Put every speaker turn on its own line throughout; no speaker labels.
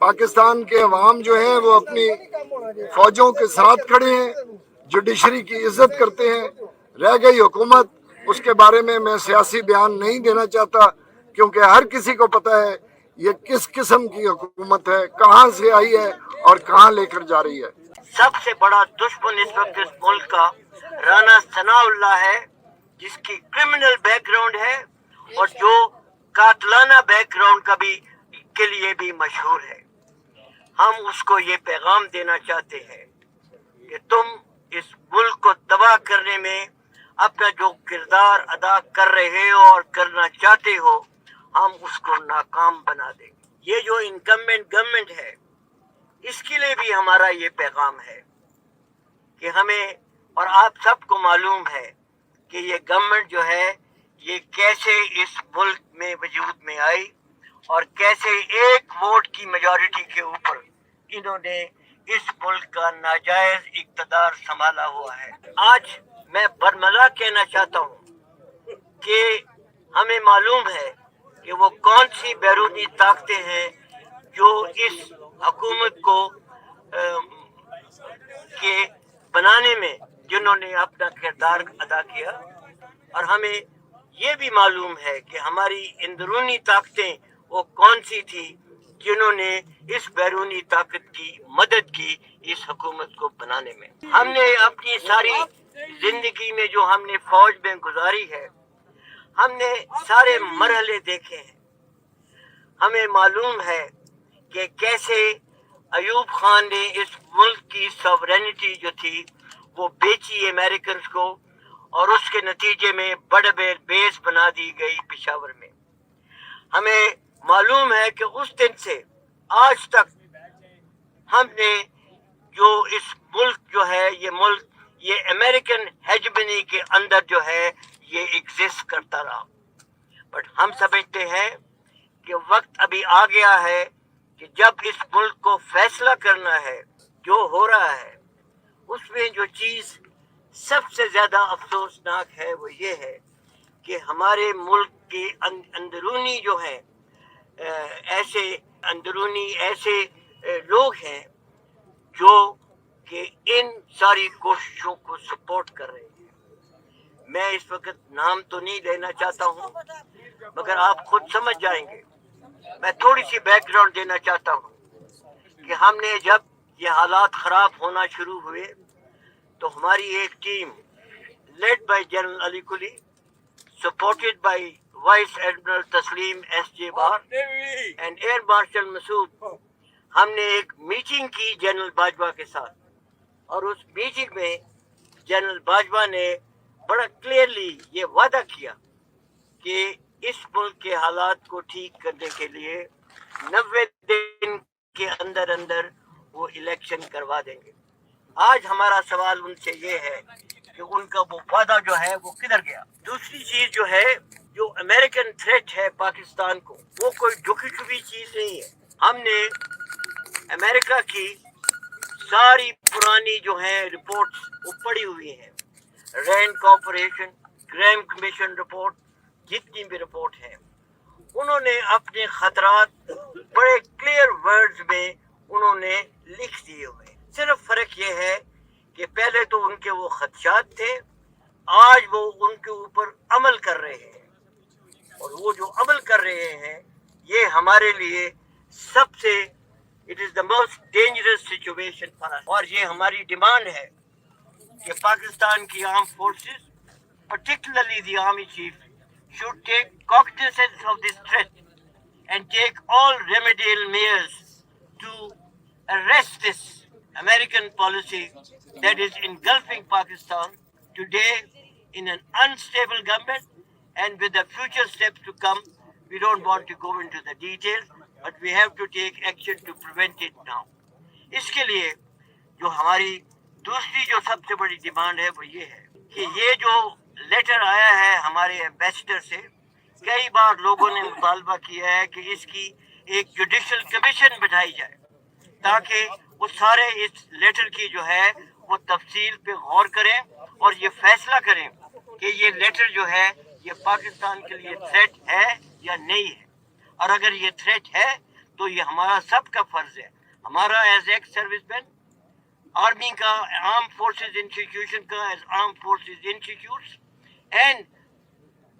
پاکستان کے عوام جو ہیں وہ اپنی فوجوں کے ساتھ کھڑے ہیں، جوڈیشری کی عزت کرتے ہیں. رہ گئی حکومت، اس کے بارے میں سیاسی بیان نہیں دینا چاہتا، کیونکہ ہر کسی کو پتہ ہے یہ کس قسم کی حکومت ہے، کہاں سے آئی ہے اور کہاں لے کر جا رہی ہے.
سب سے بڑا دشمن اس وقت اس ملک کا رانا ثناء اللہ ہے، جس کی کرمنل بیک گراؤنڈ ہے اور جو قاتلانہ بیک گراؤنڈ کا بھی کے لیے بھی مشہور ہے. ہم اس کو یہ پیغام دینا چاہتے ہیں کہ تم اس ملک کو تباہ کرنے میں اپنا جو کردار ادا کر رہے ہو اور کرنا چاہتے ہو، ہم اس کو ناکام بنا دیں گے. یہ جو انکمبنٹ گورنمنٹ ہے، اس کے لیے بھی ہمارا یہ پیغام ہے کہ ہمیں، اور آپ سب کو معلوم ہے کہ یہ گورنمنٹ جو ہے یہ کیسے اس ملک میں وجود میں آئی اور کیسے ایک ووٹ کی میجورٹی کے اوپر انہوں نے اس ملک کا ناجائز اقتدار سنبھالا ہوا ہے. آج میں برملا کہنا چاہتا ہوں کہ ہمیں معلوم ہے کہ وہ کون سی بیرونی طاقتیں ہیں جو اس حکومت کو کے بنانے میں جنہوں نے اپنا کردار ادا کیا، اور ہمیں یہ بھی معلوم ہے کہ ہماری اندرونی طاقتیں وہ کون سی تھی جنہوں نے اس بیرونی طاقت کی مدد کی اس حکومت کو بنانے میں. ہم نے اپنی ساری زندگی میں جو ہم نے فوج میں گزاری ہے، ہم نے سارے مرحلے دیکھے ہیں. ہمیں معلوم ہے کہ کیسے ایوب خان نے اس ملک کی سوورینٹی جو تھی وہ بیچی امریکنز کو، اور اس کے نتیجے میں بڑے بیس بنا دی گئی پشاور میں. ہمیں معلوم ہے کہ اس دن سے آج تک ہم نے جو اس ملک جو ہے یہ امریکن ہیجمنی کے اندر جو ہے یہ ایگزسٹ کرتا رہا. بٹ ہم سمجھتے ہیں کہ وقت ابھی آ گیا ہے کہ جب اس ملک کو فیصلہ کرنا ہے. جو ہو رہا ہے اس میں جو چیز سب سے زیادہ افسوسناک ہے وہ یہ ہے کہ ہمارے ملک کے اندرونی جو ہیں ایسے لوگ ہیں جو کہ ان ساری کوششوں کو سپورٹ کر رہے ہیں. میں اس وقت نام تو نہیں لینا چاہتا ہوں مگر آپ خود سمجھ جائیں گے. میں تھوڑی سی بیک گراؤنڈ دینا چاہتا ہوں کہ ہم نے جب یہ حالات خراب ہونا شروع ہوئے تو ہماری ایک team led by general Ali Kuli, supported by vice admiral Taslim S J bar and air marshal Masood, ہم نے ایک میٹنگ کی جنرل باجوہ کے ساتھ. اور اس میٹنگ میں جنرل باجوہ نے بڑا کلیئرلی یہ وعدہ کیا کہ اس ملک کے حالات کو ٹھیک کرنے کے لیے 90 دن کے اندر اندر وہ الیکشن کروا دیں گے. آج ہمارا سوال ان سے یہ ہے کہ ان کا وہ وعدہ جو ہے وہ کدھر گیا. دوسری چیز جو ہے، جو امریکن تھریٹ ہے پاکستان کو، وہ کوئی جھکی چھپی چیز نہیں ہے. ہم نے امریکہ کی ساری پرانی جو ہیں رپورٹس وہ پڑھی ہوئی ہیں، رینڈ کارپوریشن، گریم کمیشن رپورٹ، جتنی بھی رپورٹ ہیں، انہوں نے اپنے خطرات بڑے کلیئر ورڈز میں انہوں نے لکھ دیے ہوئے. صرف فرق یہ ہے کہ پہلے تو ان کے وہ خدشات تھے، آج وہ ان کے اوپر عمل کر رہے ہیں، اور وہ جو عمل کر رہے ہیں یہ ہمارے لیے سب سے it is the most dangerous situation for us. اور یہ ہماری ڈیمانڈ ہے کہ پاکستان کی arm forces, particularly the army chief, should take cognizance of this threat and take all remedial measures to arrest this American policy that is engulfing Pakistan today in an unstable government, and with the future steps to come. We don't want to go into the details, but we have to take action to prevent it now. اس کے لیے جو ہماری دوسری جو سب سے بڑی demand ہے وہ یہ ہے کہ یہ جو لیٹر آیا ہے ہمارے ایمبیسڈر سے، کئی بار لوگوں نے مطالبہ کیا ہے کہ اس کی ایک جوڈیشل کمیشن بٹھائی جائے تاکہ وہ سارے اس لیٹر کی جو ہے وہ تفصیل پہ غور کریں اور یہ فیصلہ کریں کہ یہ لیٹر جو ہے یہ پاکستان کے لیے تھریٹ ہے یا نہیں ہے. اور اگر یہ تھریٹ ہے تو یہ ہمارا سب کا فرض ہے، ہمارا as ex service men, army کا، آرم فورسز انسٹیٹیوشن کا، as arm forces institutes and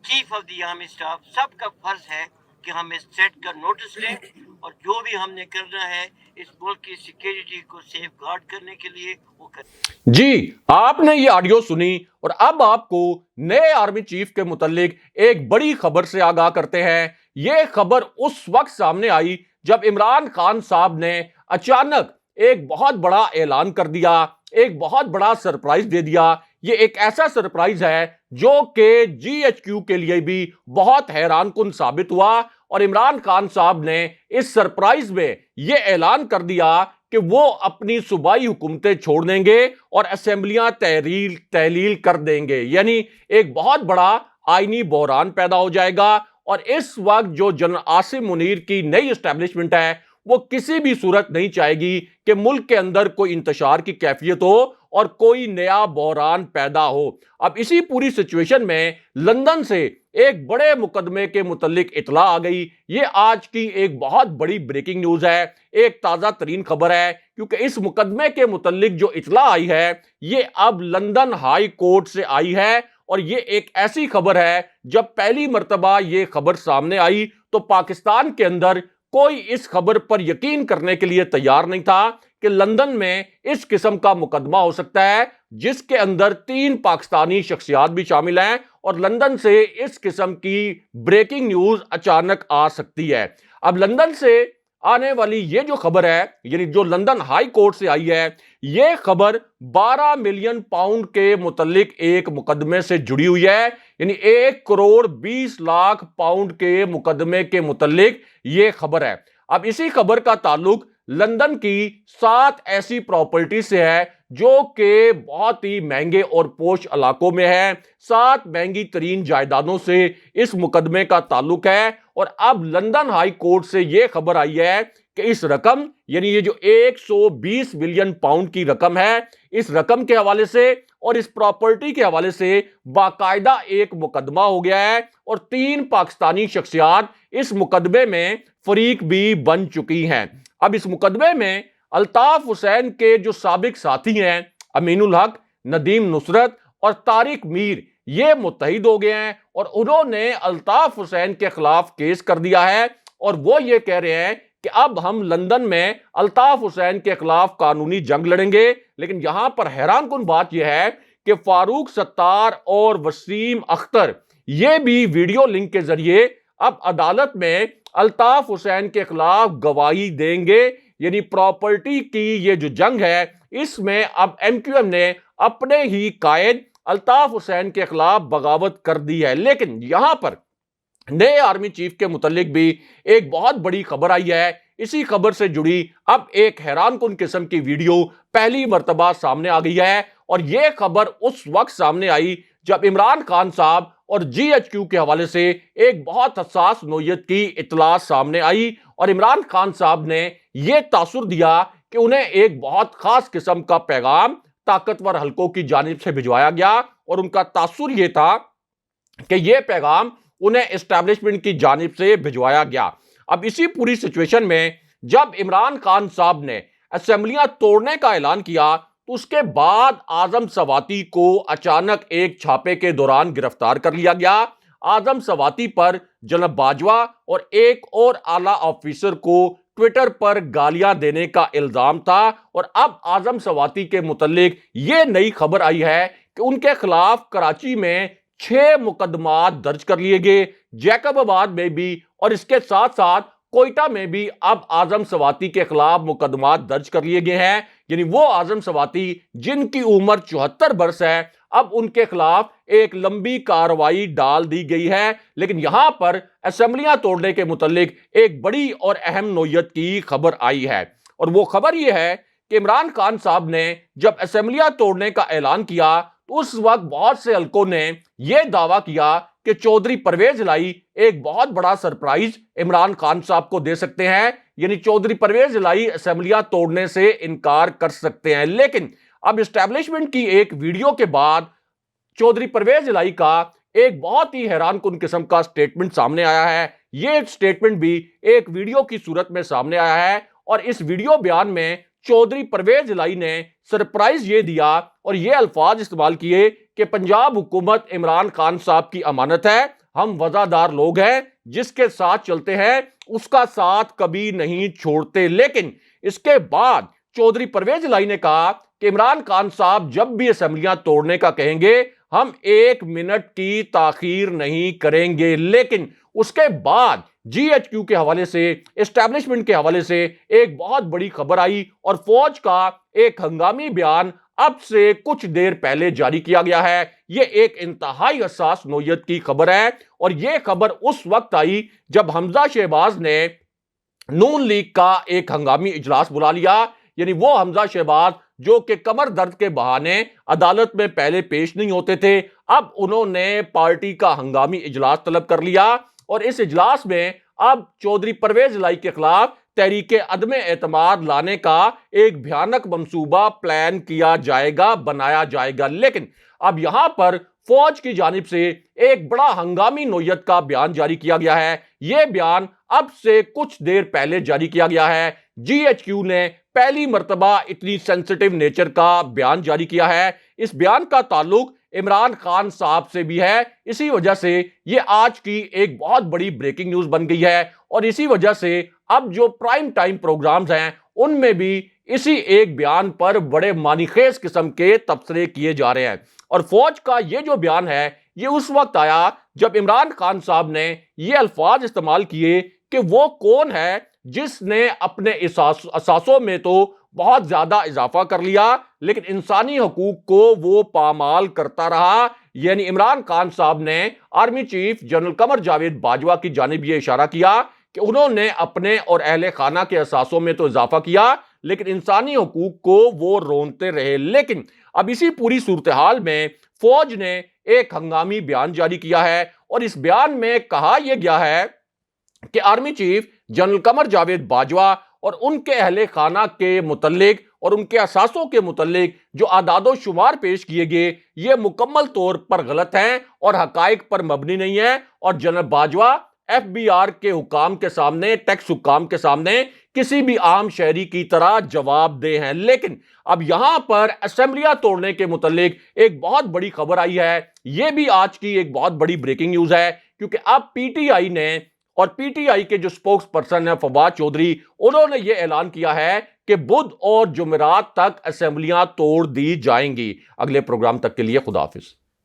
chief of the army staff, سب کا فرض ہے کہ ہم اس تھریٹ کا نوٹس لیں اور جو بھی ہم نے کرنا ہے اس ملک کی سیکیورٹی کو سیف گارڈ کرنے کے لیے وہ کریں۔
جی آپ نے یہ آڈیو سنی اور اب آپ کو نئے آرمی چیف کے متعلق ایک بڑی خبر سے آگاہ کرتے ہیں۔ یہ خبر اس وقت سامنے آئی جب عمران خان صاحب نے اچانک ایک بہت بڑا اعلان کر دیا، ایک بہت بڑا سرپرائز دے دیا۔ یہ ایک ایسا سرپرائز ہے جو کہ جی ایچ کیو کے لیے بھی بہت حیران کن ثابت ہوا، اور عمران خان صاحب نے اس سرپرائز میں یہ اعلان کر دیا کہ وہ اپنی صوبائی حکومتیں چھوڑ دیں گے اور اسمبلیاں تحلیل کر دیں گے، یعنی ایک بہت بڑا آئینی بحران پیدا ہو جائے گا۔ اور اس وقت جو جنرل عاصم منیر کی نئی اسٹیبلشمنٹ ہے وہ کسی بھی صورت نہیں چاہے گی کہ ملک کے اندر کوئی انتشار کی کیفیت ہو اور کوئی نیا بحران پیدا ہو۔ اب اسی پوری سچویشن میں لندن سے ایک بڑے مقدمے کے متعلق اطلاع آ گئی۔ یہ آج کی ایک بہت بڑی بریکنگ نیوز ہے، ایک تازہ ترین خبر ہے، کیونکہ اس مقدمے کے متعلق جو اطلاع آئی ہے یہ اب لندن ہائی کورٹ سے آئی ہے، اور یہ ایک ایسی خبر ہے جب پہلی مرتبہ یہ خبر سامنے آئی تو پاکستان کے اندر کوئی اس خبر پر یقین کرنے کے لیے تیار نہیں تھا کہ لندن میں اس قسم کا مقدمہ ہو سکتا ہے جس کے اندر 3 پاکستانی شخصیات بھی شامل ہیں، اور لندن سے اس قسم کی بریکنگ نیوز اچانک آ سکتی ہے۔ اب لندن سے آنے والی یہ جو خبر ہے، یعنی جو لندن ہائی کورٹ سے آئی ہے، یہ خبر 12 ملین پاؤنڈ کے متعلق ایک مقدمے سے جڑی ہوئی ہے، یعنی 1 کروڑ 20 لاکھ پاؤنڈ کے مقدمے کے متعلق یہ خبر ہے۔ اب اسی خبر کا تعلق لندن کی 7 ایسی پراپرٹی سے ہے جو کہ بہت ہی مہنگے اور پوش علاقوں میں ہے۔ 7 مہنگی ترین جائیدادوں سے اس مقدمے کا تعلق ہے، اور اب لندن ہائی کورٹ سے یہ خبر آئی ہے کہ اس رقم، یعنی یہ جو 120 ملین پاؤنڈ کی رقم ہے، اس رقم کے حوالے سے اور اس پراپرٹی کے حوالے سے باقاعدہ ایک مقدمہ ہو گیا ہے، اور 3 پاکستانی شخصیات اس مقدمے میں فریق بھی بن چکی ہیں۔ اب اس مقدمے میں الطاف حسین کے جو سابق ساتھی ہیں امین الحق، ندیم نصرت اور طارق میر، یہ متحد ہو گئے ہیں اور انہوں نے الطاف حسین کے خلاف کیس کر دیا ہے، اور وہ یہ کہہ رہے ہیں کہ اب ہم لندن میں الطاف حسین کے خلاف قانونی جنگ لڑیں گے۔ لیکن یہاں پر حیران کن بات یہ ہے کہ فاروق ستار اور وسیم اختر یہ بھی ویڈیو لنک کے ذریعے اب عدالت میں الطاف حسین کے خلاف گواہی دیں گے، یعنی پراپرٹی کی یہ جو جنگ ہے اس میں اب ایم کیو ایم نے اپنے ہی قائد الطاف حسین کے خلاف بغاوت کر دی ہے۔ لیکن یہاں پر نئے آرمی چیف کے متعلق بھی ایک بہت بڑی خبر آئی ہے۔ اسی خبر سے جڑی اب ایک حیران کن قسم کی ویڈیو پہلی مرتبہ سامنے آ گئی ہے، اور یہ خبر اس وقت سامنے آئی جب عمران خان صاحب اور جی ایچ کیو کے حوالے سے ایک بہت حساس نوعیت کی اطلاع سامنے آئی، اور عمران خان صاحب نے یہ تاثر دیا کہ انہیں ایک بہت خاص قسم کا پیغام طاقتور حلقوں کی جانب سے بھجوایا گیا، اور ان کا تاثر یہ تھا کہ یہ پیغام انہیں اسٹیبلشمنٹ کی جانب سے بھجوایا گیا۔ اب اسی پوری سچویشن میں جب عمران خان صاحب نے اسمبلیاں توڑنے کا اعلان کیا تو اس کے بعد اعظم سواتی کو اچانک ایک چھاپے کے دوران گرفتار کر لیا گیا۔ اعظم سواتی پر جناب باجوہ اور ایک اور اعلیٰ آفیسر کو ٹویٹر پر گالیاں دینے کا الزام تھا، اور اب اعظم سواتی کے متعلق یہ نئی خبر آئی ہے کہ ان کے خلاف کراچی میں 6 مقدمات درج کر لیے گئے، جیکب آباد میں بھی، اور اس کے ساتھ ساتھ کوئٹہ میں بھی اب اعظم سواتی کے خلاف مقدمات درج کر لیے گئے ہیں۔ یعنی وہ اعظم سواتی جن کی عمر 74 برس ہے، اب ان کے خلاف ایک لمبی کارروائی ڈال دی گئی ہے۔ لیکن یہاں پر اسمبلیاں توڑنے کے متعلق ایک بڑی اور اہم نوعیت کی خبر آئی ہے، اور وہ خبر یہ ہے کہ عمران خان صاحب نے جب اسمبلیاں توڑنے کا اعلان کیا تو اس وقت بہت سے حلقوں نے یہ دعویٰ کیا کہ چودھری پرویز الہی ایک بہت بڑا سرپرائز عمران خان صاحب کو دے سکتے ہیں، یعنی چودھری پرویز الہی اسمبلیاں توڑنے سے انکار کر سکتے ہیں۔ لیکن اب اسٹیبلشمنٹ کی ایک ویڈیو کے بعد چودھری پرویز الہی کا ایک بہت ہی حیران کن قسم کا سٹیٹمنٹ سامنے آیا ہے۔ یہ سٹیٹمنٹ بھی ایک ویڈیو کی صورت میں سامنے آیا ہے، اور اس ویڈیو بیان میں چودھری پرویز الہی نے سرپرائز یہ دیا اور یہ الفاظ استعمال کیے کہ پنجاب حکومت عمران خان صاحب کی امانت ہے، ہم وفادار لوگ ہیں، جس کے ساتھ چلتے ہیں اس کا ساتھ کبھی نہیں چھوڑتے۔ لیکن اس کے بعد چودھری پرویز الہی نے کہا کہ عمران خان صاحب جب بھی اسمبلیاں توڑنے کا کہیں گے ہم 1 منٹ کی تاخیر نہیں کریں گے۔ لیکن اس کے بعد جی ایچ کیو کے حوالے سے، اسٹیبلشمنٹ کے حوالے سے ایک بہت بڑی خبر آئی، اور فوج کا ایک ہنگامی بیان اب سے کچھ دیر پہلے جاری کیا گیا ہے۔ یہ ایک انتہائی حساس نوعیت کی خبر ہے، اور یہ خبر اس وقت آئی جب حمزہ شہباز نے نون لیگ کا ایک ہنگامی اجلاس بلا لیا، یعنی وہ حمزہ شہباز جو کہ کمر درد کے بہانے عدالت میں پہلے پیش نہیں ہوتے تھے، اب انہوں نے پارٹی کا ہنگامی اجلاس طلب کر لیا، اور اس اجلاس میں اب چودھری پرویز الہی کے خلاف تحریک عدم اعتماد لانے کا ایک بھیانک منصوبہ پلان کیا جائے گا، بنایا جائے گا۔ لیکن اب یہاں پر فوج کی جانب سے ایک بڑا ہنگامی نوعیت کا بیان جاری کیا گیا ہے۔ یہ بیان اب سے کچھ دیر پہلے جاری کیا گیا ہے۔ جی ایچ کیو نے پہلی مرتبہ اتنی سینسٹیو نیچر کا بیان جاری کیا ہے۔ اس بیان کا تعلق عمران خان صاحب سے بھی ہے، اسی وجہ سے یہ آج کی ایک بہت بڑی بریکنگ نیوز بن گئی ہے، اور اسی وجہ سے اب جو پرائم ٹائم پروگرامز ہیں ان میں بھی اسی ایک بیان پر بڑے معنی خیز قسم کے تبصرے کیے جا رہے ہیں۔ اور فوج کا یہ جو بیان ہے یہ اس وقت آیا جب عمران خان صاحب نے یہ الفاظ استعمال کیے کہ وہ کون ہے جس نے اپنے اثاثوں میں تو بہت زیادہ اضافہ کر لیا لیکن انسانی حقوق کو وہ پامال کرتا رہا۔ یعنی عمران خان صاحب نے army chief general Qamar Javed Bajwa کی جانب یہ اشارہ کیا کہ انہوں نے اپنے اور اہل خانہ کے اثاثوں میں تو اضافہ کیا لیکن انسانی حقوق کو وہ رونتے رہے۔ لیکن اب اسی پوری صورتحال میں فوج نے ایک ہنگامی بیان جاری کیا ہے، اور اس بیان میں کہا یہ گیا ہے کہ army chief general Qamar Javed Bajwa اور ان کے اہل خانہ کے متعلق اور ان کے اثاثوں کے متعلق جو اعداد و شمار پیش کیے گئے یہ مکمل طور پر غلط ہیں اور حقائق پر مبنی نہیں ہیں، اور general Bajwa F B R کے حکام کے سامنے، ٹیکس حکام کے سامنے کسی بھی عام شہری کی طرح جواب دہ ہیں۔ لیکن اب یہاں پر اسمبلیاں توڑنے کے متعلق ایک بہت بڑی خبر آئی ہے، یہ بھی آج کی ایک بہت بڑی بریکنگ نیوز ہے، کیونکہ اب پی ٹی آئی نے اور پی ٹی آئی کے جو سپوکس پرسن ہیں فواد چودھری، انہوں نے یہ اعلان کیا ہے کہ بدھ اور جمعرات تک اسمبلیاں توڑ دی جائیں گی۔ اگلے پروگرام تک کے لیے خدا حافظ۔